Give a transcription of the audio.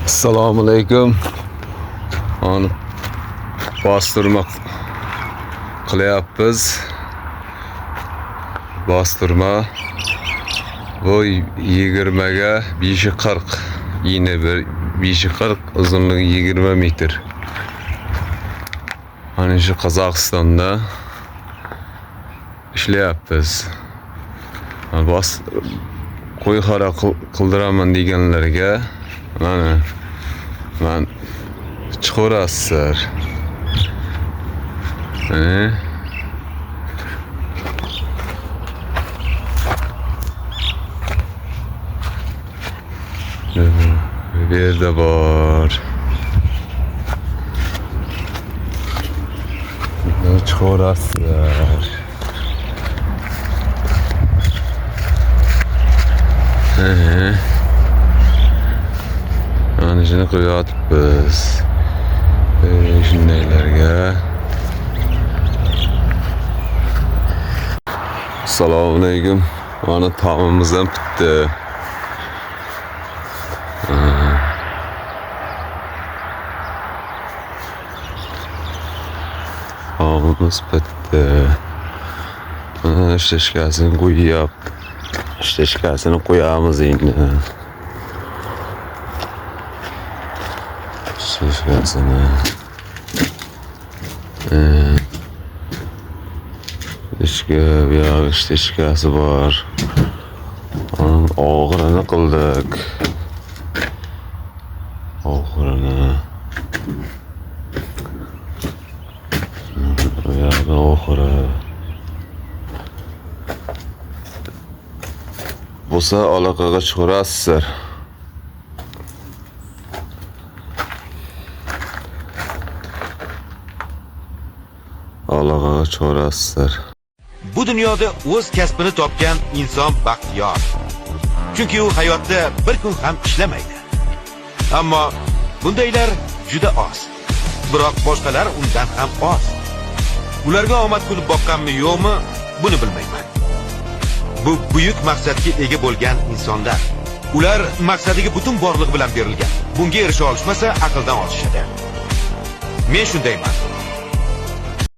Assalomu alaykum. Onu bostirma qilyapmiz. Bostirma bu 20 ga 540. Yine bir 540, uzunluğu 20 metr. Hani şu Qozog'istonda ishlayapmiz. Qo'y xara qildiraman deganlarga mana men chiqarasizlar. Bu yerda bor. Chiqarasizlar. Ana shuni qo'yapmiz. Shundaylarga. Assalomu alaykum. Mana taomimiz ham bitdi. Taomimiz bitdi. Mana ishlashkasini qo'yapmiz. İşleşkasını koyağımız endi. İşleşkasını. İşleşkası var. Onun ağırını kıldık. Ağırını. Ağırı. Bo'lsa aloqaga chiqarasizlar. Aloqaga chiqarasizlar. Bu dunyoda o'z kasbini topgan inson baxtiyor. Chunki u hayotda bir kun ham ishlamaydi. Ammo bundaylar juda oz. Biroq boshqalar undan ham oz. Ularga omad kulib boqqanmi yo'qmi, buni bilmayman. Bu buyuk maqsadga ega bo'lgan insonlar. Ular maqsadiga butun borliq bilan berilgan. Bunga erisha olishmasa aqldan ozishadi. Men shundayman.